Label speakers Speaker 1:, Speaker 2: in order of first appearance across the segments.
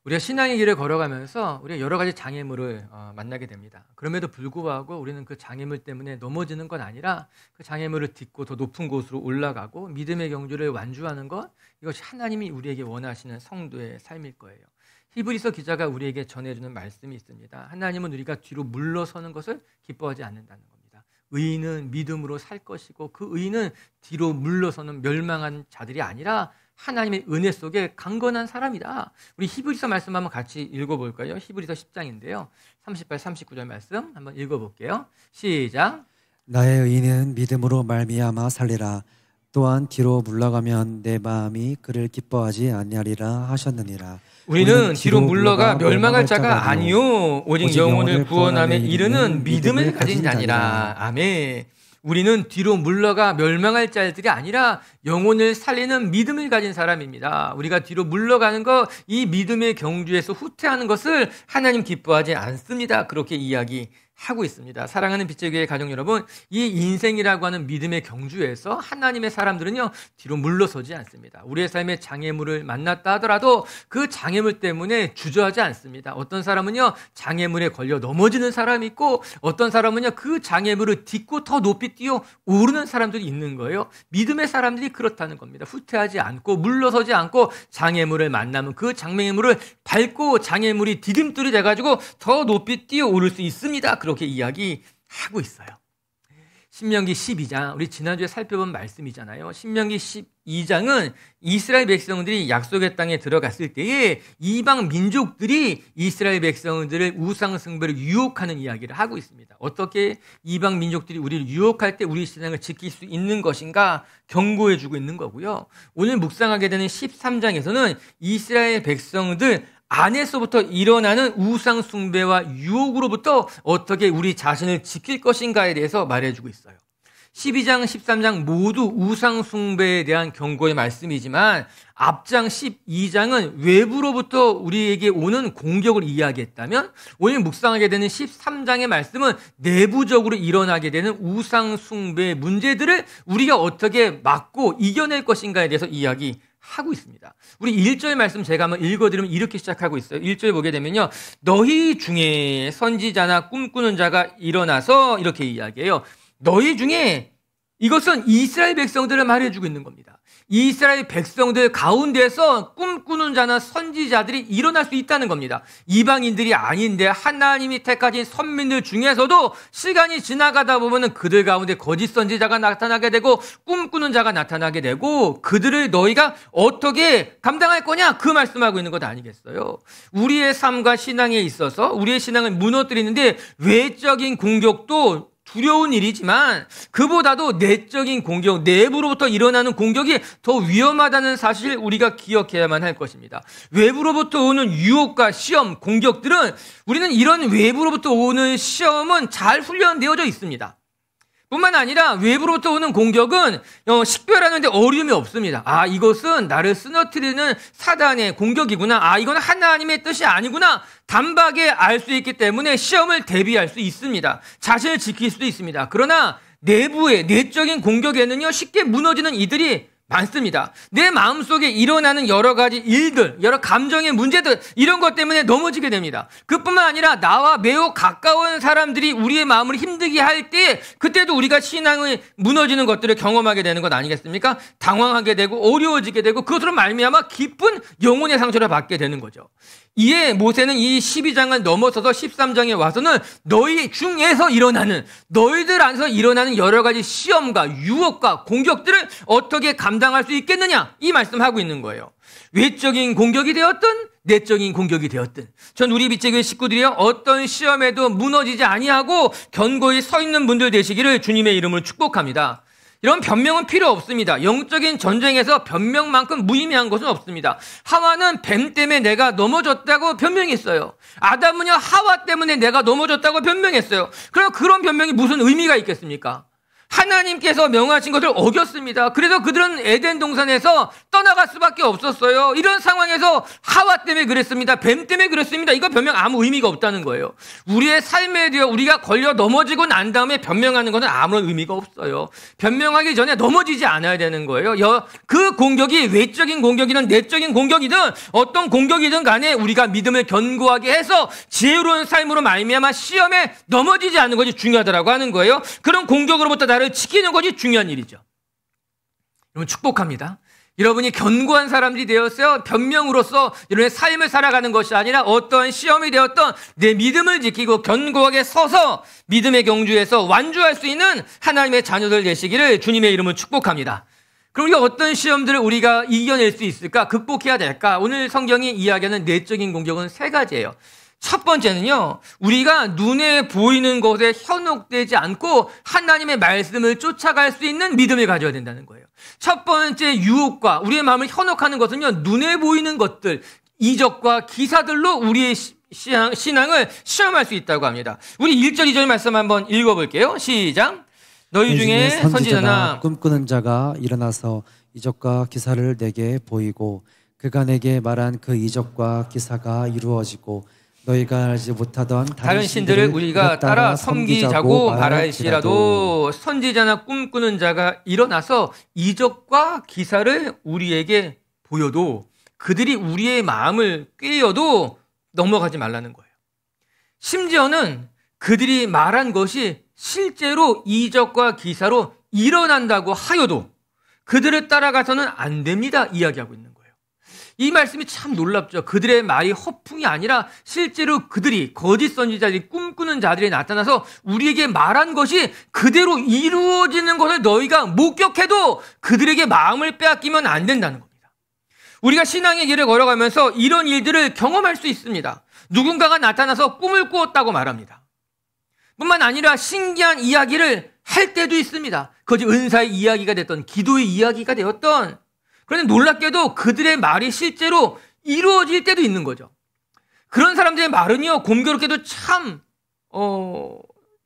Speaker 1: 우리가 신앙의 길을 걸어가면서 우리가 여러 가지 장애물을 만나게 됩니다. 그럼에도 불구하고 우리는 그 장애물 때문에 넘어지는 건 아니라 그 장애물을 딛고 더 높은 곳으로 올라가고 믿음의 경주를 완주하는 것, 이것이 하나님이 우리에게 원하시는 성도의 삶일 거예요. 히브리서 기자가 우리에게 전해주는 말씀이 있습니다. 하나님은 우리가 뒤로 물러서는 것을 기뻐하지 않는다는 겁니다. 의인은 믿음으로 살 것이고 그 의인은 뒤로 물러서는 멸망한 자들이 아니라 하나님의 은혜 속에 강건한 사람이다. 우리 히브리서 말씀 한번 같이 읽어볼까요? 히브리서 10장인데요. 38, 39절 말씀 한번 읽어볼게요. 시작.
Speaker 2: 나의 의인은 믿음으로 말미암아 살리라. 또한 뒤로 물러가면 내 마음이 그를 기뻐하지 아니하리라 하셨느니라.
Speaker 1: 우리는 뒤로 물러가 멸망할 자가 아니요 오직 영혼을 구원함에 이르는 믿음을 가진 자니라. 아멘. 우리는 뒤로 물러가 멸망할 자들이 아니라 영혼을 살리는 믿음을 가진 사람입니다. 우리가 뒤로 물러가는 것, 이 믿음의 경주에서 후퇴하는 것을 하나님 기뻐하지 않습니다. 그렇게 이야기하고 있습니다. 사랑하는 빛의 교회 가족 여러분, 이 인생이라고 하는 믿음의 경주에서 하나님의 사람들은요, 뒤로 물러서지 않습니다. 우리의 삶에 장애물을 만났다 하더라도 그 장애물 때문에 주저하지 않습니다. 어떤 사람은요, 장애물에 걸려 넘어지는 사람이 있고 어떤 사람은요, 그 장애물을 딛고 더 높이 뛰어 오르는 사람들이 있는 거예요. 믿음의 사람들이 그렇다는 겁니다. 후퇴하지 않고 물러서지 않고 장애물을 만나면 그 장애물을 밟고 장애물이 디딤돌이 돼가지고 더 높이 뛰어 오를 수 있습니다. 그렇게 이야기하고 있어요. 신명기 12장, 우리 지난주에 살펴본 말씀이잖아요. 신명기 12장은 이스라엘 백성들이 약속의 땅에 들어갔을 때에 이방 민족들이 이스라엘 백성들을 우상 숭배를 유혹하는 이야기를 하고 있습니다. 어떻게 이방 민족들이 우리를 유혹할 때 우리 신앙을 지킬 수 있는 것인가 경고해주고 있는 거고요. 오늘 묵상하게 되는 13장에서는 이스라엘 백성들 안에서부터 일어나는 우상 숭배와 유혹으로부터 어떻게 우리 자신을 지킬 것인가에 대해서 말해주고 있어요. 12장, 13장 모두 우상 숭배에 대한 경고의 말씀이지만 앞장 12장은 외부로부터 우리에게 오는 공격을 이야기했다면 오늘 묵상하게 되는 13장의 말씀은 내부적으로 일어나게 되는 우상 숭배의 문제들을 우리가 어떻게 막고 이겨낼 것인가에 대해서 이야기하고 있습니다. 우리 1절 말씀 제가 한번 읽어드리면 이렇게 시작하고 있어요. 1절 보게 되면요. 너희 중에 선지자나 꿈꾸는 자가 일어나서 이렇게 이야기해요. 너희 중에 이것은 이스라엘 백성들을 말해주고 있는 겁니다. 이스라엘 백성들 가운데서 꿈꾸는 자나 선지자들이 일어날 수 있다는 겁니다. 이방인들이 아닌데 하나님이 택하신 선민들 중에서도 시간이 지나가다 보면 그들 가운데 거짓 선지자가 나타나게 되고 꿈꾸는 자가 나타나게 되고 그들을 너희가 어떻게 감당할 거냐 그 말씀하고 있는 것 아니겠어요? 우리의 삶과 신앙에 있어서 우리의 신앙을 무너뜨리는데 외적인 공격도 두려운 일이지만 그보다도 내적인 공격, 내부로부터 일어나는 공격이 더 위험하다는 사실 우리가 기억해야만 할 것입니다. 외부로부터 오는 유혹과 시험, 공격들은 우리는 이런 외부로부터 오는 시험은 잘 훈련되어져 있습니다. 뿐만 아니라 외부로부터 오는 공격은 식별하는데 어려움이 없습니다. 아, 이것은 나를 쓰러뜨리는 사단의 공격이구나. 아, 이건 하나님의 뜻이 아니구나. 단박에 알 수 있기 때문에 시험을 대비할 수 있습니다. 자신을 지킬 수도 있습니다. 그러나 내부의 내적인 공격에는요, 쉽게 무너지는 이들이 많습니다. 내 마음속에 일어나는 여러 가지 일들, 여러 감정의 문제들 이런 것 때문에 넘어지게 됩니다. 그뿐만 아니라 나와 매우 가까운 사람들이 우리의 마음을 힘들게 할 때 그때도 우리가 신앙이 무너지는 것들을 경험하게 되는 것 아니겠습니까? 당황하게 되고 어려워지게 되고 그것으로 말미암아 깊은 영혼의 상처를 받게 되는 거죠. 이에 모세는 이 12장을 넘어서서 13장에 와서는 너희 중에서 일어나는 너희들 안에서 일어나는 여러 가지 시험과 유혹과 공격들을 어떻게 감당할 수 있겠느냐 이 말씀하고 있는 거예요. 외적인 공격이 되었든 내적인 공격이 되었든 전 우리 빛의 교회 식구들이요 어떤 시험에도 무너지지 아니하고 견고히 서 있는 분들 되시기를 주님의 이름으로 축복합니다. 이런 변명은 필요 없습니다. 영적인 전쟁에서 변명만큼 무의미한 것은 없습니다. 하와는 뱀 때문에 내가 넘어졌다고 변명했어요. 아담은요 하와 때문에 내가 넘어졌다고 변명했어요. 그럼 그런 변명이 무슨 의미가 있겠습니까? 하나님께서 명하신 것을 어겼습니다. 그래서 그들은 에덴 동산에서 떠나갈 수밖에 없었어요. 이런 상황에서 하와 때문에 그랬습니다. 뱀 때문에 그랬습니다. 이거 변명 아무 의미가 없다는 거예요. 우리의 삶에 대해 우리가 걸려 넘어지고 난 다음에 변명하는 것은 아무런 의미가 없어요. 변명하기 전에 넘어지지 않아야 되는 거예요. 그 공격이 외적인 공격이든 내적인 공격이든 어떤 공격이든 간에 우리가 믿음을 견고하게 해서 지혜로운 삶으로 말미암아 시험에 넘어지지 않는 것이 중요하다고 하는 거예요. 그런 공격으로부터 나를 지키는 것이 중요한 일이죠. 여러분 축복합니다. 여러분이 견고한 사람들이 되었어요. 변명으로서 여러분의 삶을 살아가는 것이 아니라 어떠한 시험이 되었던 내 믿음을 지키고 견고하게 서서 믿음의 경주에서 완주할 수 있는 하나님의 자녀들 되시기를 주님의 이름으로 축복합니다. 그럼 우리가 어떤 시험들을 우리가 이겨낼 수 있을까? 극복해야 될까? 오늘 성경이 이야기하는 내적인 공격은 세 가지예요. 첫 번째는요, 우리가 눈에 보이는 것에 현혹되지 않고 하나님의 말씀을 쫓아갈 수 있는 믿음을 가져야 된다는 거예요. 첫 번째 유혹과 우리의 마음을 현혹하는 것은요, 눈에 보이는 것들, 이적과 기사들로 우리의 신앙을 시험할 수 있다고 합니다. 우리 1절, 2절 말씀 한번 읽어볼게요. 시작. 너희 중에 선지자나
Speaker 2: 꿈꾸는 자가 일어나서 이적과 기사를 내게 보이고 그가 내게 말한 그 이적과 기사가 이루어지고 너희가 알지 못하던
Speaker 1: 다른 신들을 우리가 따라 섬기자고 말할지라도 선지자나 꿈꾸는 자가 일어나서 이적과 기사를 우리에게 보여도 그들이 우리의 마음을 꿰어도 넘어가지 말라는 거예요. 심지어는 그들이 말한 것이 실제로 이적과 기사로 일어난다고 하여도 그들을 따라가서는 안 됩니다. 이야기하고 있는 거예요. 이 말씀이 참 놀랍죠. 그들의 말이 허풍이 아니라 실제로 그들이 거짓 선지자들이 꿈꾸는 자들이 나타나서 우리에게 말한 것이 그대로 이루어지는 것을 너희가 목격해도 그들에게 마음을 빼앗기면 안 된다는 겁니다. 우리가 신앙의 길을 걸어가면서 이런 일들을 경험할 수 있습니다. 누군가가 나타나서 꿈을 꾸었다고 말합니다. 뿐만 아니라 신기한 이야기를 할 때도 있습니다. 그것이 은사의 이야기가 됐던 기도의 이야기가 되었던 그런데 놀랍게도 그들의 말이 실제로 이루어질 때도 있는 거죠. 그런 사람들의 말은요, 공교롭게도 참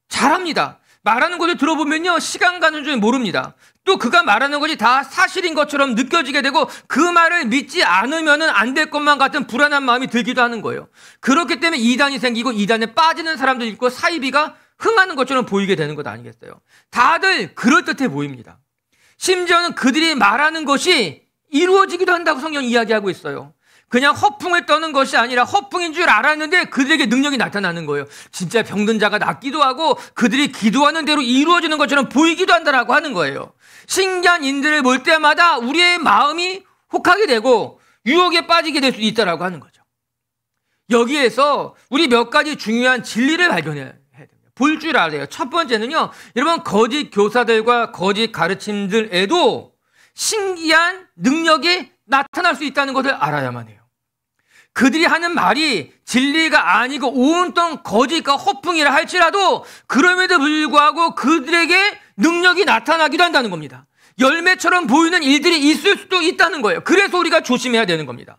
Speaker 1: 잘합니다. 말하는 것을 들어보면요, 시간 가는 줄 모릅니다. 또 그가 말하는 것이 다 사실인 것처럼 느껴지게 되고 그 말을 믿지 않으면 안 될 것만 같은 불안한 마음이 들기도 하는 거예요. 그렇기 때문에 이단이 생기고 이단에 빠지는 사람도 있고 사이비가 흥하는 것처럼 보이게 되는 것 아니겠어요? 다들 그럴듯해 보입니다. 심지어는 그들이 말하는 것이 이루어지기도 한다고 성경이 이야기하고 있어요. 그냥 허풍을 떠는 것이 아니라 허풍인 줄 알았는데 그들에게 능력이 나타나는 거예요. 진짜 병든 자가 낫기도 하고 그들이 기도하는 대로 이루어지는 것처럼 보이기도 한다라고 하는 거예요. 신기한 인들을 볼 때마다 우리의 마음이 혹하게 되고 유혹에 빠지게 될 수도 있다라고 하는 거죠. 여기에서 우리 몇 가지 중요한 진리를 발견해야 됩니다. 볼 줄 알아요. 첫 번째는요, 여러분 거짓 교사들과 거짓 가르침들에도 신기한 능력이 나타날 수 있다는 것을 알아야만 해요. 그들이 하는 말이 진리가 아니고 온통 거짓과 허풍이라 할지라도 그럼에도 불구하고 그들에게 능력이 나타나기도 한다는 겁니다. 열매처럼 보이는 일들이 있을 수도 있다는 거예요. 그래서 우리가 조심해야 되는 겁니다.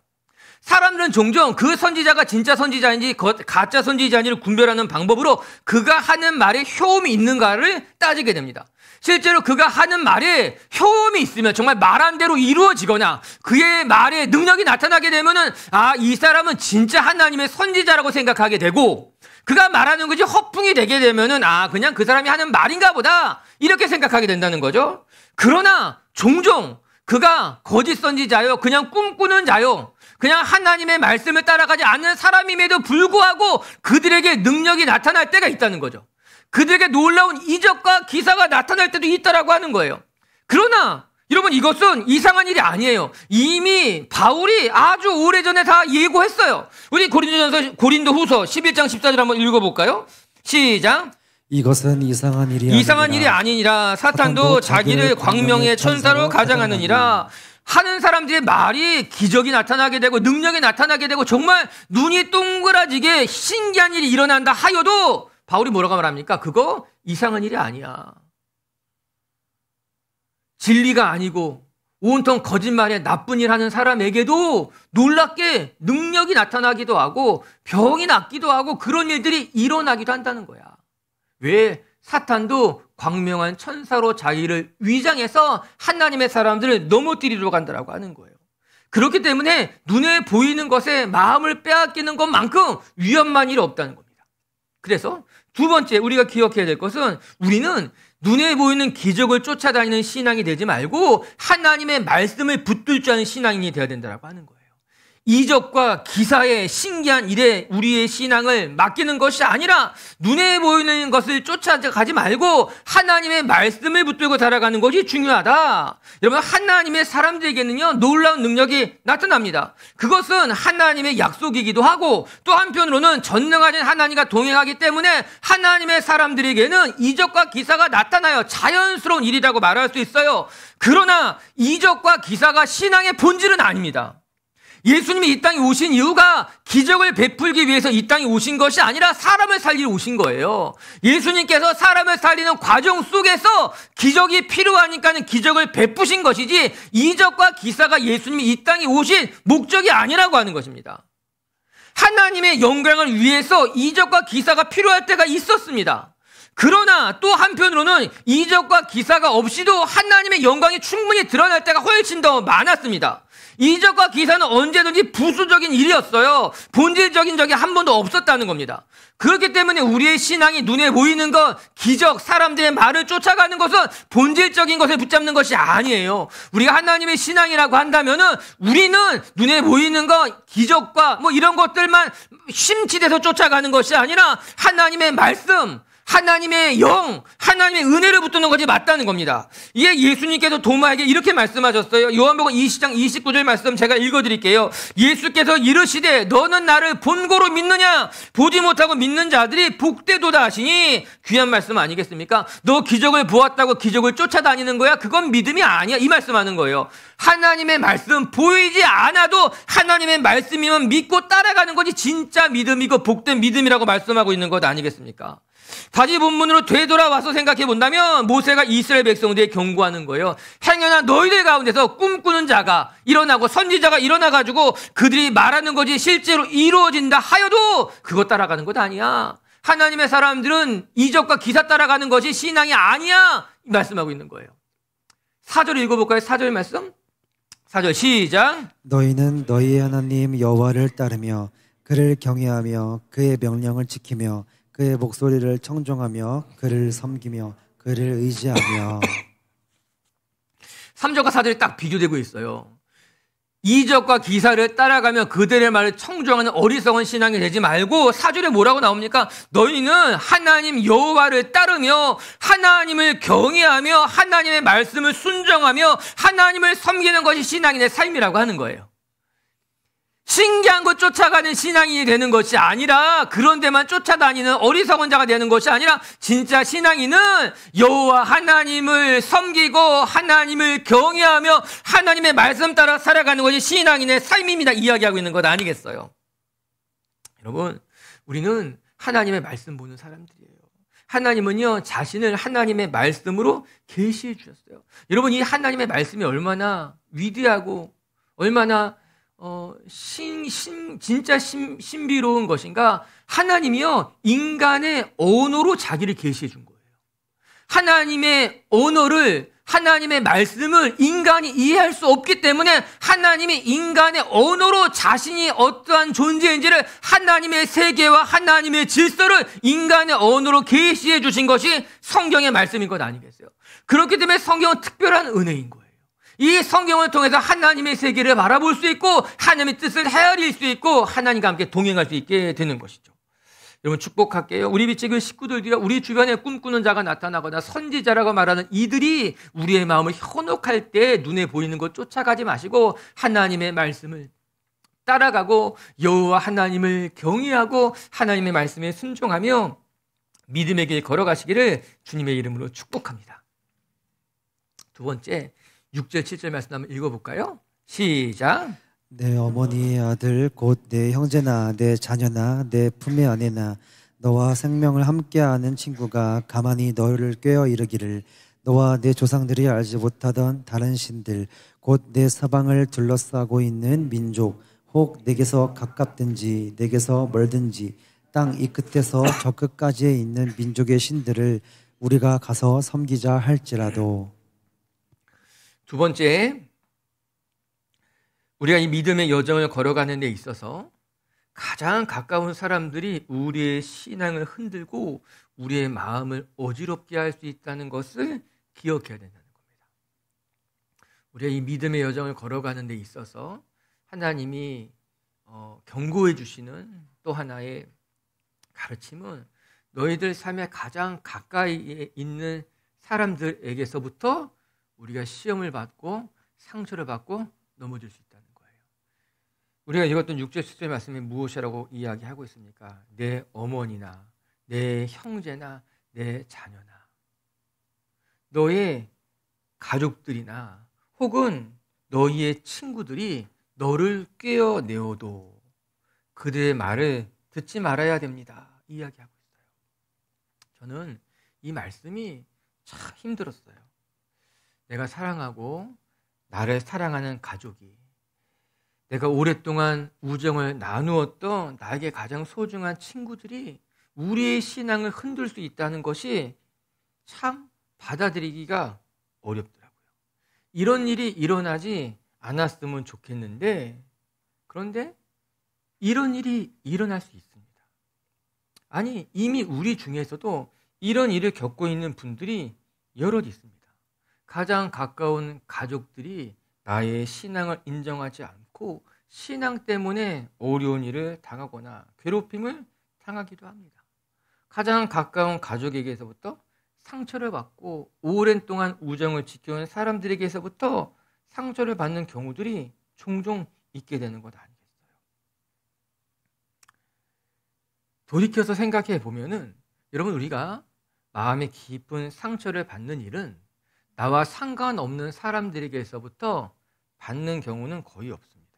Speaker 1: 사람들은 종종 그 선지자가 진짜 선지자인지 가짜 선지자인지를 분별하는 방법으로 그가 하는 말에 효험이 있는가를 따지게 됩니다. 실제로 그가 하는 말에 효험이 있으면 정말 말한 대로 이루어지거나 그의 말에 능력이 나타나게 되면은 이 사람은 진짜 하나님의 선지자라고 생각하게 되고 그가 말하는 것이 허풍이 되게 되면은 그냥 그 사람이 하는 말인가 보다 이렇게 생각하게 된다는 거죠. 그러나 종종 그가 거짓 선지자요, 그냥 꿈꾸는 자요, 그냥 하나님의 말씀을 따라가지 않는 사람임에도 불구하고 그들에게 능력이 나타날 때가 있다는 거죠. 그들에게 놀라운 이적과 기사가 나타날 때도 있다라고 하는 거예요. 그러나 여러분 이것은 이상한 일이 아니에요. 이미 바울이 아주 오래전에 다 예고했어요. 우리 고린도후서 11장 14절 한번 읽어볼까요? 시작.
Speaker 2: 이것은 이상한 일이
Speaker 1: 아니니라 사탄도 자기를 광명의 천사로 가장하느니라. 하는 사람들의 말이 기적이 나타나게 되고 능력이 나타나게 되고 정말 눈이 동그라지게 신기한 일이 일어난다 하여도 바울이 뭐라고 말합니까? 그거 이상한 일이 아니야. 진리가 아니고 온통 거짓말에 나쁜 일 하는 사람에게도 놀랍게 능력이 나타나기도 하고 병이 낫기도 하고 그런 일들이 일어나기도 한다는 거야. 왜? 사탄도 광명한 천사로 자기를 위장해서 하나님의 사람들을 넘어뜨리러 간다라고 하는 거예요. 그렇기 때문에 눈에 보이는 것에 마음을 빼앗기는 것만큼 위험한 일이 없다는 겁니다. 그래서 두 번째 우리가 기억해야 될 것은 우리는 눈에 보이는 기적을 쫓아다니는 신앙이 되지 말고 하나님의 말씀을 붙들 줄 아는 신앙인이 되어야 된다고 하는 거예요. 이적과 기사의 신기한 일에 우리의 신앙을 맡기는 것이 아니라 눈에 보이는 것을 쫓아가지 말고 하나님의 말씀을 붙들고 살아가는 것이 중요하다. 여러분, 하나님의 사람들에게는요, 놀라운 능력이 나타납니다. 그것은 하나님의 약속이기도 하고 또 한편으로는 전능하신 하나님과 동행하기 때문에 하나님의 사람들에게는 이적과 기사가 나타나요. 자연스러운 일이라고 말할 수 있어요. 그러나 이적과 기사가 신앙의 본질은 아닙니다. 예수님이 이 땅에 오신 이유가 기적을 베풀기 위해서 이 땅에 오신 것이 아니라 사람을 살리러 오신 거예요. 예수님께서 사람을 살리는 과정 속에서 기적이 필요하니까는 기적을 베푸신 것이지 이적과 기사가 예수님이 이 땅에 오신 목적이 아니라고 하는 것입니다. 하나님의 영광을 위해서 이적과 기사가 필요할 때가 있었습니다. 그러나 또 한편으로는 이적과 기사가 없이도 하나님의 영광이 충분히 드러날 때가 훨씬 더 많았습니다. 이적과 기사는 언제든지 부수적인 일이었어요. 본질적인 적이 한 번도 없었다는 겁니다. 그렇기 때문에 우리의 신앙이 눈에 보이는 것, 기적, 사람들의 말을 쫓아가는 것은 본질적인 것을 붙잡는 것이 아니에요. 우리가 하나님의 신앙이라고 한다면은 우리는 눈에 보이는 것, 기적과 뭐 이런 것들만 심취돼서 쫓아가는 것이 아니라 하나님의 말씀, 하나님의 영, 하나님의 은혜를 붙드는 것이 맞다는 겁니다. 이에 예수님께서 도마에게 이렇게 말씀하셨어요. 요한복음 20장 29절 말씀 제가 읽어드릴게요. 예수께서 이르시되 너는 나를 본고로 믿느냐? 보지 못하고 믿는 자들이 복되도다 하시니, 귀한 말씀 아니겠습니까? 너 기적을 보았다고 기적을 쫓아다니는 거야? 그건 믿음이 아니야. 이 말씀하는 거예요. 하나님의 말씀, 보이지 않아도 하나님의 말씀이면 믿고 따라가는 것이 진짜 믿음이고 복된 믿음이라고 말씀하고 있는 것 아니겠습니까? 다시 본문으로 되돌아와서 생각해 본다면 모세가 이스라엘 백성들에게 경고하는 거예요. 행여나 너희들 가운데서 꿈꾸는 자가 일어나고 선지자가 일어나가지고 그들이 말하는 것이 실제로 이루어진다 하여도 그것 따라가는 것 아니야. 하나님의 사람들은 이적과 기사 따라가는 것이 신앙이 아니야. 말씀하고 있는 거예요. 4절 읽어볼까요? 4절 말씀. 4절 시작.
Speaker 2: 너희는 너희의 하나님 여호와를 따르며 그를 경외하며 그의 명령을 지키며 그의 목소리를 청종하며 그를 섬기며 그를 의지하며.
Speaker 1: 3절과 4절이 딱 비교되고 있어요. 이적과 기사를 따라가며 그들의 말을 청종하는 어리석은 신앙이 되지 말고 4절에 뭐라고 나옵니까? 너희는 하나님 여호와를 따르며 하나님을 경외하며 하나님의 말씀을 순종하며 하나님을 섬기는 것이 신앙인의 삶이라고 하는 거예요. 신기한 것 쫓아가는 신앙인이 되는 것이 아니라 그런 데만 쫓아다니는 어리석은 자가 되는 것이 아니라 진짜 신앙인은 여호와 하나님을 섬기고 하나님을 경외하며 하나님의 말씀 따라 살아가는 것이 신앙인의 삶입니다. 이야기하고 있는 것 아니겠어요? 여러분, 우리는 하나님의 말씀 보는 사람들이에요. 하나님은요, 자신을 하나님의 말씀으로 계시해 주셨어요. 여러분, 이 하나님의 말씀이 얼마나 위대하고 얼마나 진짜 신비로운 것인가? 하나님이요, 인간의 언어로 자기를 계시해 준 거예요. 하나님의 언어를, 하나님의 말씀을 인간이 이해할 수 없기 때문에 하나님이 인간의 언어로 자신이 어떠한 존재인지를, 하나님의 세계와 하나님의 질서를 인간의 언어로 계시해 주신 것이 성경의 말씀인 것 아니겠어요? 그렇기 때문에 성경은 특별한 은혜인 거예요. 이 성경을 통해서 하나님의 세계를 바라볼 수 있고 하나님의 뜻을 헤아릴 수 있고 하나님과 함께 동행할 수 있게 되는 것이죠. 여러분, 축복할게요. 우리 빛의 식구들이라 우리 주변에 꿈꾸는 자가 나타나거나 선지자라고 말하는 이들이 우리의 마음을 현혹할 때 눈에 보이는 것 쫓아가지 마시고 하나님의 말씀을 따라가고 여호와 하나님을 경외하고 하나님의 말씀에 순종하며 믿음의 길 걸어가시기를 주님의 이름으로 축복합니다. 두 번째, 6절 7절 말씀 한번 읽어볼까요? 시작.
Speaker 2: 내 어머니의 아들 곧 내 형제나 내 자녀나 내 품의 아내나 너와 생명을 함께하는 친구가 가만히 너를 꾀어 이르기를 너와 내 조상들이 알지 못하던 다른 신들 곧 내 사방을 둘러싸고 있는 민족 혹 내게서 가깝든지 내게서 멀든지 땅 이 끝에서 저 끝까지에 있는 민족의 신들을 우리가 가서 섬기자 할지라도.
Speaker 1: 두 번째, 우리가 이 믿음의 여정을 걸어가는 데 있어서 가장 가까운 사람들이 우리의 신앙을 흔들고 우리의 마음을 어지럽게 할 수 있다는 것을 기억해야 된다는 겁니다. 우리가 이 믿음의 여정을 걸어가는 데 있어서 하나님이 경고해 주시는 또 하나의 가르침은 너희들 삶에 가장 가까이에 있는 사람들에게서부터 우리가 시험을 받고 상처를 받고 넘어질 수 있다는 거예요. 우리가 읽었던 6절 7절 말씀이 무엇이라고 이야기하고 있습니까? 내 어머니나 내 형제나 내 자녀나 너의 가족들이나 혹은 너희의 친구들이 너를 꿰어내어도 그들의 말을 듣지 말아야 됩니다. 이야기하고 있어요. 저는 이 말씀이 참 힘들었어요. 내가 사랑하고 나를 사랑하는 가족이, 내가 오랫동안 우정을 나누었던 나에게 가장 소중한 친구들이 우리의 신앙을 흔들 수 있다는 것이 참 받아들이기가 어렵더라고요. 이런 일이 일어나지 않았으면 좋겠는데, 그런데 이런 일이 일어날 수 있습니다. 아니, 이미 우리 중에서도 이런 일을 겪고 있는 분들이 여럿 있습니다. 가장 가까운 가족들이 나의 신앙을 인정하지 않고 신앙 때문에 어려운 일을 당하거나 괴롭힘을 당하기도 합니다. 가장 가까운 가족에게서부터 상처를 받고 오랜 동안 우정을 지켜온 사람들에게서부터 상처를 받는 경우들이 종종 있게 되는 것 아니겠어요? 돌이켜서 생각해 보면은 여러분, 우리가 마음의 깊은 상처를 받는 일은 나와 상관없는 사람들에게서부터 받는 경우는 거의 없습니다.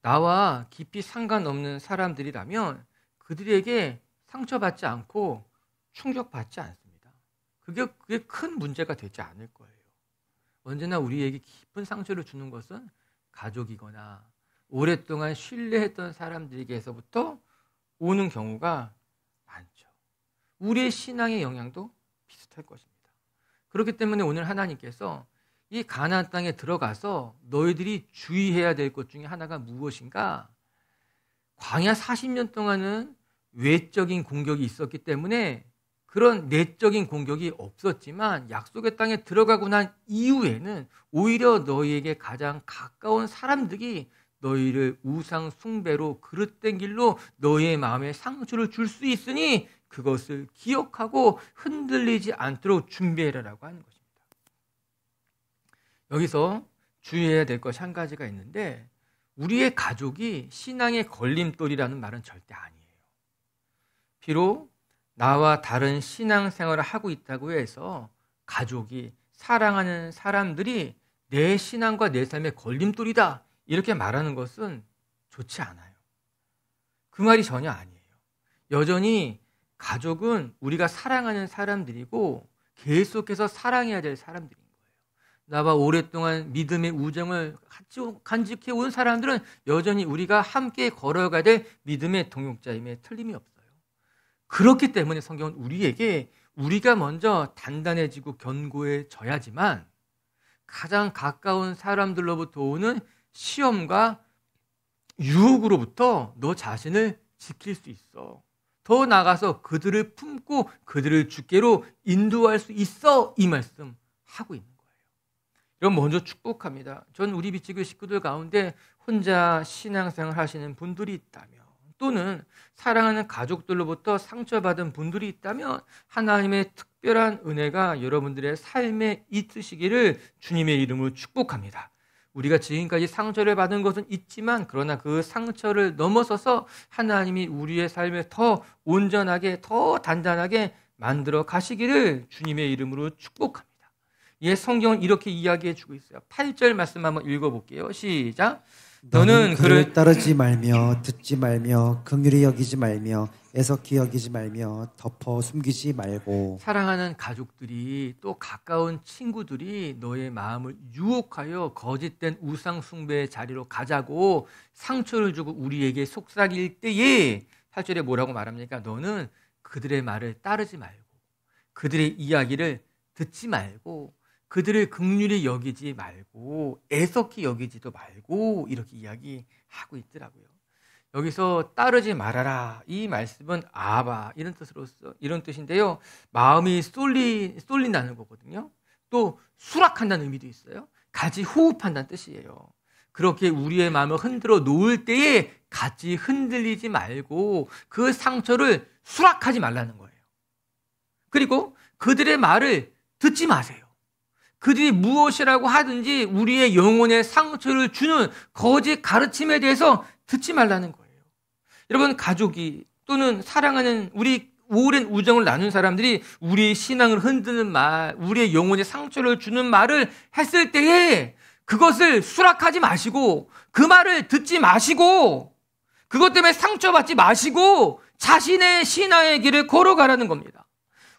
Speaker 1: 나와 깊이 상관없는 사람들이라면 그들에게 상처받지 않고 충격받지 않습니다. 그게 큰 문제가 되지 않을 거예요. 언제나 우리에게 깊은 상처를 주는 것은 가족이거나 오랫동안 신뢰했던 사람들에게서부터 오는 경우가 많죠. 우리의 신앙의 영향도 비슷할 것입니다. 그렇기 때문에 오늘 하나님께서 이 가나안 땅에 들어가서 너희들이 주의해야 될 것 중에 하나가 무엇인가? 광야 40년 동안은 외적인 공격이 있었기 때문에 그런 내적인 공격이 없었지만 약속의 땅에 들어가고 난 이후에는 오히려 너희에게 가장 가까운 사람들이 너희를 우상 숭배로 그릇된 길로 너희의 마음에 상처를 줄 수 있으니 그것을 기억하고 흔들리지 않도록 준비해라라고 하는 것입니다. 여기서 주의해야 될 것이 한 가지가 있는데, 우리의 가족이 신앙의 걸림돌이라는 말은 절대 아니에요. 비록 나와 다른 신앙생활을 하고 있다고 해서 가족이, 사랑하는 사람들이 내 신앙과 내 삶의 걸림돌이다 이렇게 말하는 것은 좋지 않아요. 그 말이 전혀 아니에요. 여전히 가족은 우리가 사랑하는 사람들이고 계속해서 사랑해야 될 사람들인 거예요. 나와 오랫동안 믿음의 우정을 간직해 온 사람들은 여전히 우리가 함께 걸어가야 될 믿음의 동역자임에 틀림이 없어요. 그렇기 때문에 성경은 우리에게 우리가 먼저 단단해지고 견고해져야지만 가장 가까운 사람들로부터 오는 시험과 유혹으로부터 너 자신을 지킬 수 있어. 더 나아가서 그들을 품고 그들을 주께로 인도할 수 있어. 이 말씀 하고 있는 거예요. 여러분, 먼저 축복합니다. 전 우리 비치교 식구들 가운데 혼자 신앙생활 하시는 분들이 있다면, 또는 사랑하는 가족들로부터 상처받은 분들이 있다면 하나님의 특별한 은혜가 여러분들의 삶에 있으시기를 주님의 이름으로 축복합니다. 우리가 지금까지 상처를 받은 것은 있지만 그러나 그 상처를 넘어서서 하나님이 우리의 삶을 더 온전하게, 더 단단하게 만들어 가시기를 주님의 이름으로 축복합니다. 예, 성경은 이렇게 이야기해 주고 있어요. 8절 말씀 한번 읽어볼게요. 시작.
Speaker 2: 너는 그를 따르지 말며 듣지 말며 긍휼히 여기지 말며 애석히 여기지 말며 덮어 숨기지 말고.
Speaker 1: 사랑하는 가족들이 또 가까운 친구들이 너의 마음을 유혹하여 거짓된 우상 숭배의 자리로 가자고 상처를 주고 우리에게 속삭일 때에 8절에 뭐라고 말합니까? 너는 그들의 말을 따르지 말고 그들의 이야기를 듣지 말고 그들을 긍휼히 여기지 말고 애석히 여기지도 말고 이렇게 이야기하고 있더라고요. 여기서 따르지 말아라 이 말씀은 아바 이런 뜻인데요. 마음이 쏠린다는 거거든요. 또 수락한다는 의미도 있어요. 같이 호흡한다는 뜻이에요. 그렇게 우리의 마음을 흔들어 놓을 때에 같이 흔들리지 말고 그 상처를 수락하지 말라는 거예요. 그리고 그들의 말을 듣지 마세요. 그들이 무엇이라고 하든지 우리의 영혼에 상처를 주는 거짓 가르침에 대해서 듣지 말라는 거예요. 여러분, 가족이 또는 사랑하는 우리 오랜 우정을 나눈 사람들이 우리의 신앙을 흔드는 말, 우리의 영혼에 상처를 주는 말을 했을 때에 그것을 수락하지 마시고 그 말을 듣지 마시고 그것 때문에 상처받지 마시고 자신의 신앙의 길을 걸어가라는 겁니다.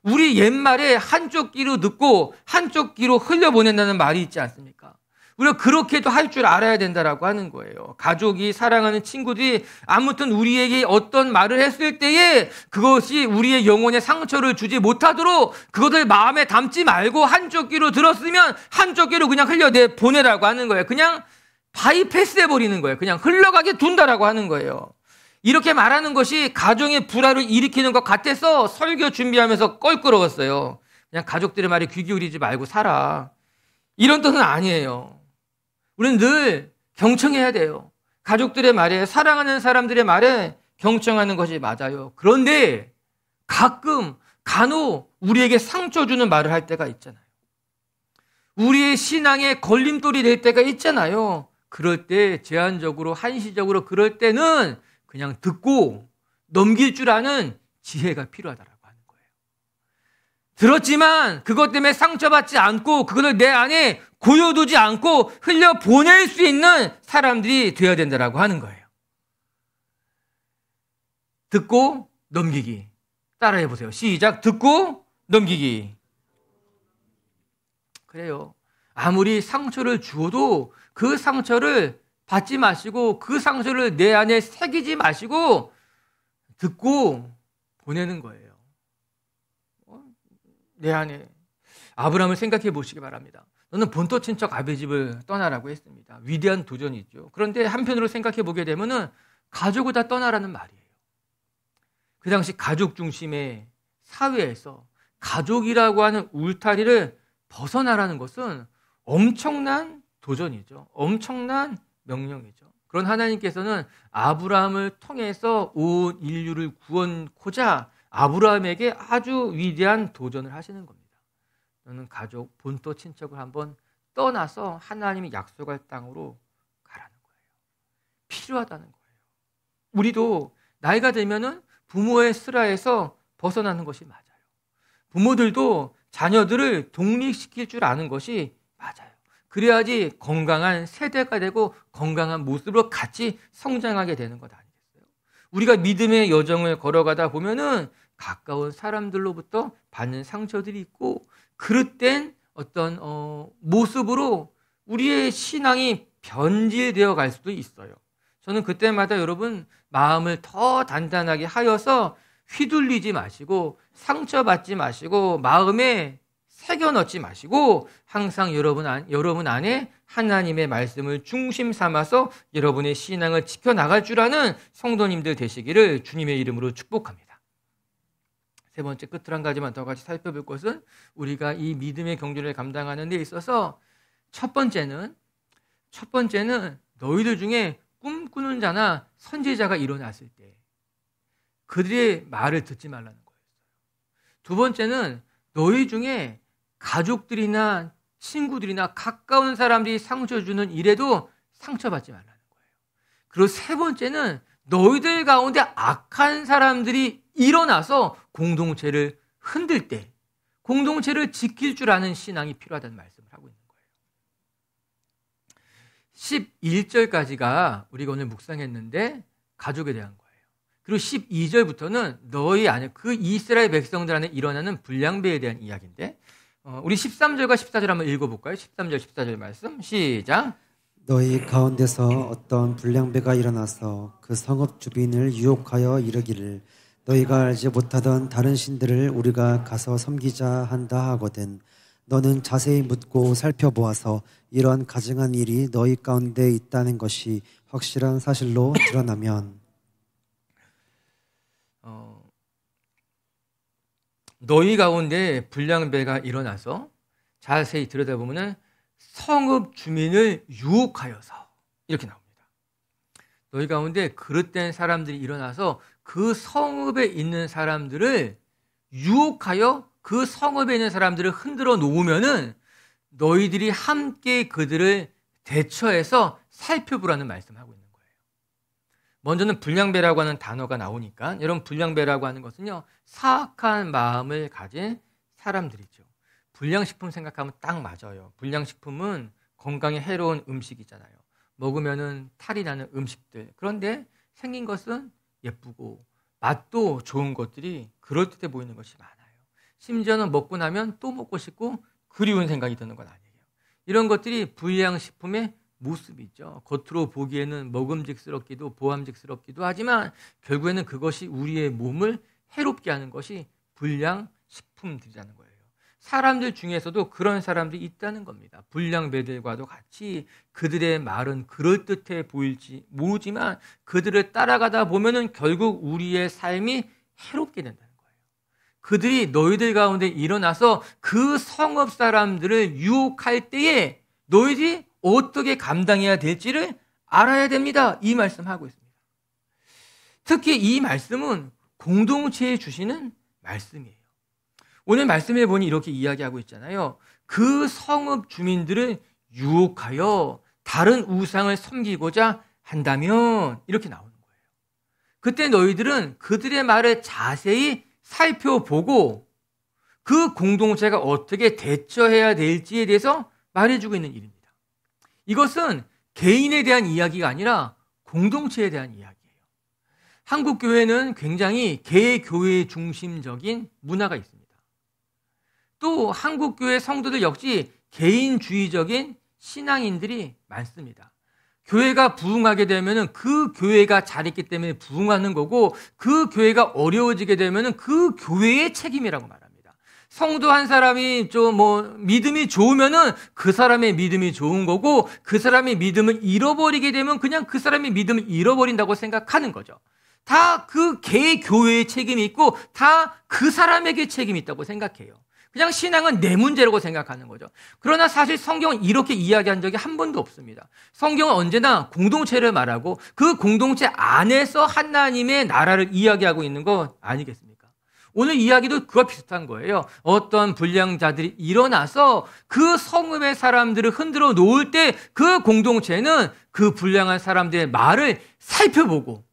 Speaker 1: 우리 옛말에 한쪽 귀로 듣고 한쪽 귀로 흘려보낸다는 말이 있지 않습니까? 우리가 그렇게도 할 줄 알아야 된다라고 하는 거예요. 가족이, 사랑하는 친구들이 아무튼 우리에게 어떤 말을 했을 때에 그것이 우리의 영혼에 상처를 주지 못하도록 그것을 마음에 담지 말고 한쪽 귀로 들었으면 한쪽 귀로 그냥 흘려보내라고 하는 거예요. 그냥 바이패스해버리는 거예요. 그냥 흘러가게 둔다라고 하는 거예요. 이렇게 말하는 것이 가정의 불화를 일으키는 것 같아서 설교 준비하면서 껄끄러웠어요. 그냥 가족들의 말에 귀 기울이지 말고 살아. 이런 뜻은 아니에요. 우리는 늘 경청해야 돼요. 가족들의 말에, 사랑하는 사람들의 말에 경청하는 것이 맞아요. 그런데 가끔 간혹 우리에게 상처 주는 말을 할 때가 있잖아요. 우리의 신앙에 걸림돌이 될 때가 있잖아요. 그럴 때 제한적으로, 한시적으로 그럴 때는 그냥 듣고 넘길 줄 아는 지혜가 필요하다라고 하는 거예요. 들었지만 그것 때문에 상처받지 않고 그것을 내 안에 고여두지 않고 흘려보낼 수 있는 사람들이 되어야 된다라고 하는 거예요. 듣고 넘기기. 따라해 보세요. 시작. 듣고 넘기기. 그래요. 아무리 상처를 주어도 그 상처를 받지 마시고 그 상처를 내 안에 새기지 마시고 듣고 보내는 거예요. 내 안에 아브라함을 생각해 보시기 바랍니다. 너는 본토 친척 아베 집을 떠나라고 했습니다. 위대한 도전이죠. 그런데 한편으로 생각해 보게 되면은 가족을 다 떠나라는 말이에요. 그 당시 가족 중심의 사회에서 가족이라고 하는 울타리를 벗어나라는 것은 엄청난 도전이죠. 엄청난 명령이죠. 그런 하나님께서는 아브라함을 통해서 온 인류를 구원코자 아브라함에게 아주 위대한 도전을 하시는 겁니다. 너는 가족, 본토 친척을 한번 떠나서 하나님이 약속할 땅으로 가라는 거예요. 필요하다는 거예요. 우리도 나이가 들면은 부모의 슬하에서 벗어나는 것이 맞아요. 부모들도 자녀들을 독립시킬 줄 아는 것이 맞아요. 그래야지 건강한 세대가 되고 건강한 모습으로 같이 성장하게 되는 것 아니겠어요? 우리가 믿음의 여정을 걸어가다 보면은 가까운 사람들로부터 받는 상처들이 있고 그릇된 어떤 모습으로 우리의 신앙이 변질되어 갈 수도 있어요. 저는 그때마다 여러분 마음을 더 단단하게 하여서 휘둘리지 마시고 상처받지 마시고 마음에 새겨 넣지 마시고 항상 여러분 안에 하나님의 말씀을 중심 삼아서 여러분의 신앙을 지켜나갈 줄 아는 성도님들 되시기를 주님의 이름으로 축복합니다. 세 번째, 끝으로 한 가지만 더 같이 살펴볼 것은 우리가 이 믿음의 경주를 감당하는 데 있어서 첫 번째는 너희들 중에 꿈꾸는 자나 선지자가 일어났을 때 그들의 말을 듣지 말라는 거예요. 두 번째는 너희 중에 가족들이나 친구들이나 가까운 사람들이 상처 주는 일에도 상처받지 말라는 거예요. 그리고 세 번째는 너희들 가운데 악한 사람들이 일어나서 공동체를 흔들 때 공동체를 지킬 줄 아는 신앙이 필요하다는 말씀을 하고 있는 거예요. 11절까지가 우리가 오늘 묵상했는데 가족에 대한 거예요. 그리고 12절부터는 너희 안에 그 이스라엘 백성들 안에 일어나는 불량배에 대한 이야기인데 우리 13절과 14절 한번 읽어볼까요? 13절 14절 말씀 시작.
Speaker 2: 너희 가운데서 어떤 불량배가 일어나서 그 성읍 주민을 유혹하여 이르기를 너희가 알지 못하던 다른 신들을 우리가 가서 섬기자 한다 하거든. 너는 자세히 묻고 살펴보아서 이런 가증한 일이 너희 가운데 있다는 것이 확실한 사실로 드러나면
Speaker 1: 너희 가운데 불량배가 일어나서 자세히 들여다보면 성읍 주민을 유혹하여서 이렇게 나옵니다. 너희 가운데 그릇된 사람들이 일어나서 그 성읍에 있는 사람들을 유혹하여 그 성읍에 있는 사람들을 흔들어 놓으면은 너희들이 함께 그들을 대처해서 살펴보라는 말씀을 하고 있는 거예요. 먼저는 불량배라고 하는 단어가 나오니까 여러분, 불량배라고 하는 것은요, 사악한 마음을 가진 사람들이죠. 불량식품 생각하면 딱 맞아요. 불량식품은 건강에 해로운 음식이잖아요. 먹으면은 탈이 나는 음식들. 그런데 생긴 것은 예쁘고 맛도 좋은 것들이 그럴듯해 보이는 것이 많아요. 심지어는 먹고 나면 또 먹고 싶고 그리운 생각이 드는 건 아니에요. 이런 것들이 불량식품의 모습이죠. 겉으로 보기에는 먹음직스럽기도 보암직스럽기도 하지만 결국에는 그것이 우리의 몸을 해롭게 하는 것이 불량식품들이라는 거예요. 사람들 중에서도 그런 사람들이 있다는 겁니다. 불량배들과도 같이 그들의 말은 그럴듯해 보일지 모르지만 그들을 따라가다 보면은 결국 우리의 삶이 해롭게 된다는 거예요. 그들이 너희들 가운데 일어나서 그 성읍 사람들을 유혹할 때에 너희들이 어떻게 감당해야 될지를 알아야 됩니다. 이 말씀하고 있습니다. 특히 이 말씀은 공동체에 주시는 말씀이에요. 오늘 말씀해 보니 이렇게 이야기하고 있잖아요. 그 성읍 주민들을 유혹하여 다른 우상을 섬기고자 한다면 이렇게 나오는 거예요. 그때 너희들은 그들의 말을 자세히 살펴보고 그 공동체가 어떻게 대처해야 될지에 대해서 말해주고 있는 일입니다. 이것은 개인에 대한 이야기가 아니라 공동체에 대한 이야기예요. 한국 교회는 굉장히 개교회 중심적인 문화가 있습니다. 또 한국 교회 성도들 역시 개인주의적인 신앙인들이 많습니다. 교회가 부흥하게 되면은 그 교회가 잘했기 때문에 부흥하는 거고 그 교회가 어려워지게 되면은 그 교회의 책임이라고 말합니다. 성도 한 사람이 좀 믿음이 좋으면은 그 사람의 믿음이 좋은 거고 그 사람의 믿음을 잃어버리게 되면 그냥 그 사람의 믿음을 잃어버린다고 생각하는 거죠. 다 그 개 교회의 책임이 있고 다 그 사람에게 책임이 있다고 생각해요. 그냥 신앙은 내 문제라고 생각하는 거죠. 그러나 사실 성경은 이렇게 이야기한 적이 한 번도 없습니다. 성경은 언제나 공동체를 말하고 그 공동체 안에서 하나님의 나라를 이야기하고 있는 거 아니겠습니까? 오늘 이야기도 그와 비슷한 거예요. 어떤 불량자들이 일어나서 그 성읍의 사람들을 흔들어 놓을 때 그 공동체는 그 불량한 사람들의 말을 살펴보고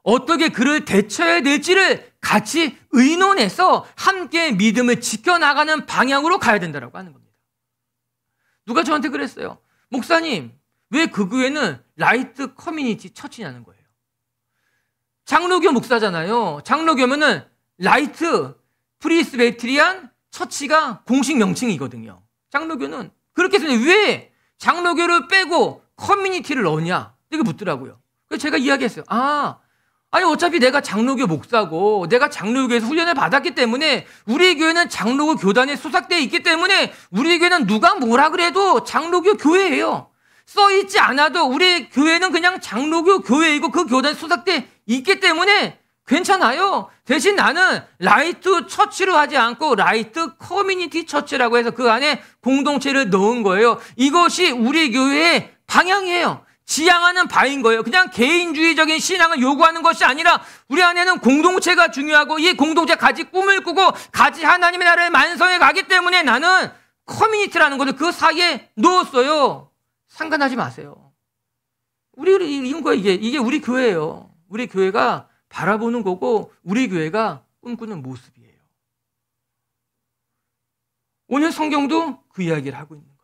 Speaker 1: 어떻게 그를 대처해야 될지를 같이 의논해서 함께 믿음을 지켜나가는 방향으로 가야 된다고 하는 겁니다. 누가 저한테 그랬어요. 목사님, 왜 그 교회는 라이트 커뮤니티 처치냐는 거예요. 장로교 목사잖아요. 장로교면은 라이트 프리스베트리안 처치가 공식 명칭이거든요. 장로교는 그렇게 해서 왜 장로교를 빼고 커뮤니티를 넣냐? 이렇게 묻더라고요. 그래서 제가 이야기했어요. 아니 어차피 내가 장로교 목사고 내가 장로교에서 훈련을 받았기 때문에 우리 교회는 장로교 교단에 소속되어 있기 때문에 우리 교회는 누가 뭐라 그래도 장로교 교회예요. 써있지 않아도 우리 교회는 그냥 장로교 교회이고 그 교단에 소속되어 있기 때문에 괜찮아요. 대신 나는 라이트 처치로 하지 않고 라이트 커뮤니티 처치라고 해서 그 안에 공동체를 넣은 거예요. 이것이 우리 교회의 방향이에요. 지향하는 바인 거예요. 그냥 개인주의적인 신앙을 요구하는 것이 아니라 우리 안에는 공동체가 중요하고 이 공동체 같이 꿈을 꾸고 같이 하나님의 나라를 만성해 가기 때문에 나는 커뮤니티라는 것을 그 사이에 넣었어요. 상관하지 마세요. 이런 거 이게 우리 교회예요. 우리 교회가 바라보는 거고 우리 교회가 꿈꾸는 모습이에요. 오늘 성경도 그 이야기를 하고 있는 거예요.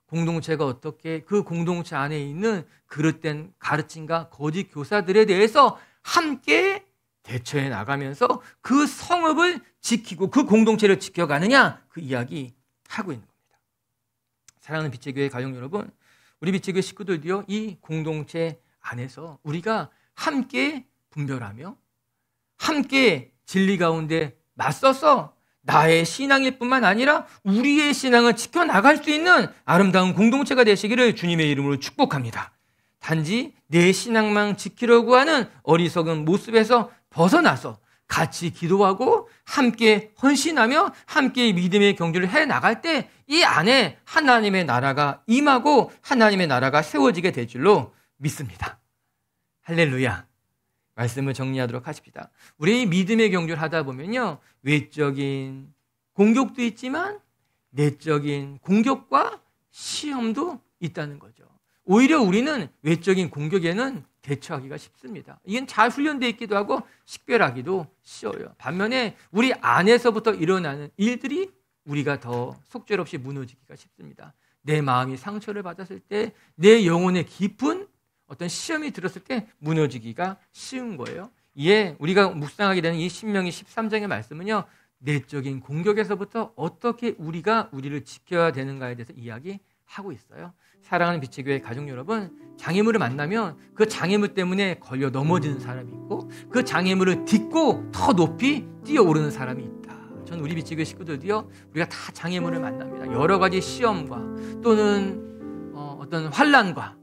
Speaker 1: 공동체가 어떻게 그 공동체 안에 있는 그릇된 가르침과 거짓 교사들에 대해서 함께 대처해 나가면서 그 성읍을 지키고 그 공동체를 지켜가느냐 그 이야기 하고 있는 겁니다. 사랑하는 빛의 교회 가족 여러분, 우리 빛의 교회 식구들도요 이 공동체 안에서 우리가 함께 분별하며 함께 진리 가운데 맞서서 나의 신앙일 뿐만 아니라 우리의 신앙을 지켜나갈 수 있는 아름다운 공동체가 되시기를 주님의 이름으로 축복합니다. 단지 내 신앙만 지키려고 하는 어리석은 모습에서 벗어나서 같이 기도하고 함께 헌신하며 함께 믿음의 경주를 해나갈 때 이 안에 하나님의 나라가 임하고 하나님의 나라가 세워지게 될 줄로 믿습니다. 할렐루야. 말씀을 정리하도록 하십시다. 우리 믿음의 경주를 하다 보면요, 외적인 공격도 있지만 내적인 공격과 시험도 있다는 거죠. 오히려 우리는 외적인 공격에는 대처하기가 쉽습니다. 이건 잘 훈련되어 있기도 하고 식별하기도 쉬워요. 반면에 우리 안에서부터 일어나는 일들이 우리가 더 속절없이 무너지기가 쉽습니다. 내 마음이 상처를 받았을 때, 내 영혼의 깊은 어떤 시험이 들었을 때 무너지기가 쉬운 거예요. 이에 우리가 묵상하게 되는 이 신명기 13장의 말씀은요, 내적인 공격에서부터 어떻게 우리가 우리를 지켜야 되는가에 대해서 이야기하고 있어요. 사랑하는 빛의 교회 가족 여러분, 장애물을 만나면 그 장애물 때문에 걸려 넘어지는 사람이 있고 그 장애물을 딛고 더 높이 뛰어오르는 사람이 있다. 전 우리 빛의 교회 식구들도요, 우리가 다 장애물을 만납니다. 여러 가지 시험과 또는 어떤 환난과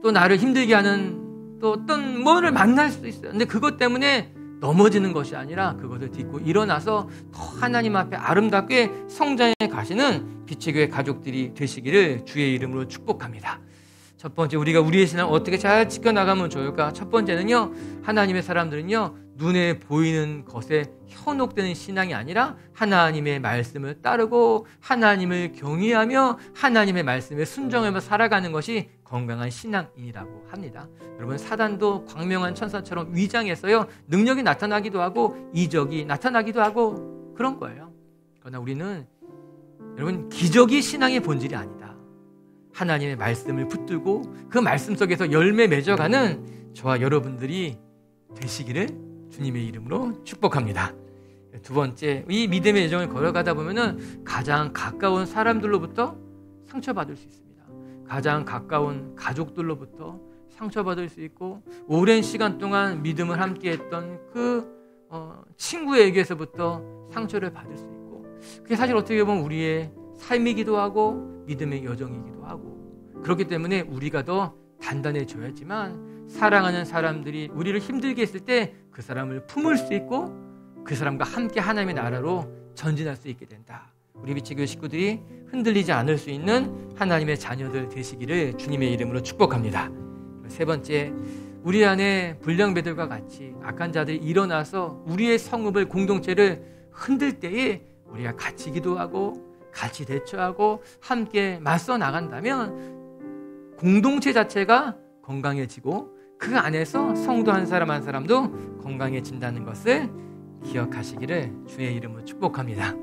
Speaker 1: 또 나를 힘들게 하는 또 어떤 뭐를 만날 수도 있어요. 근데 그것 때문에 넘어지는 것이 아니라 그것을 딛고 일어나서 더 하나님 앞에 아름답게 성장해 가시는 빛의 교회 가족들이 되시기를 주의 이름으로 축복합니다. 첫 번째, 우리가 우리의 신앙을 어떻게 잘 지켜나가면 좋을까? 첫 번째는요, 하나님의 사람들은요, 눈에 보이는 것에 현혹되는 신앙이 아니라 하나님의 말씀을 따르고 하나님을 경외하며 하나님의 말씀에 순종하며 살아가는 것이 건강한 신앙인이라고 합니다. 여러분, 사단도 광명한 천사처럼 위장해서요, 능력이 나타나기도 하고 이적이 나타나기도 하고 그런 거예요. 그러나 우리는 여러분, 기적이 신앙의 본질이 아니다. 하나님의 말씀을 붙들고 그 말씀 속에서 열매 맺어가는 저와 여러분들이 되시기를 주님의 이름으로 축복합니다. 두 번째, 이 믿음의 여정을 걸어가다 보면은 가장 가까운 사람들로부터 상처받을 수 있습니다. 가장 가까운 가족들로부터 상처받을 수 있고, 오랜 시간 동안 믿음을 함께했던 그 친구에게서부터 상처를 받을 수 있고, 그게 사실 어떻게 보면 우리의 삶이기도 하고 믿음의 여정이기도 하고, 그렇기 때문에 우리가 더 단단해져야지만 사랑하는 사람들이 우리를 힘들게 했을 때 그 사람을 품을 수 있고 그 사람과 함께 하나님의 나라로 전진할 수 있게 된다. 우리 빛의 교회 식구들이 흔들리지 않을 수 있는 하나님의 자녀들 되시기를 주님의 이름으로 축복합니다. 세 번째, 우리 안에 불량배들과 같이 악한 자들이 일어나서 우리의 성읍을, 공동체를 흔들 때에 우리가 같이 기도하고 같이 대처하고 함께 맞서 나간다면 공동체 자체가 건강해지고 그 안에서 성도 한 사람 한 사람도 건강해진다는 것을 기억하시기를 주의 이름으로 축복합니다.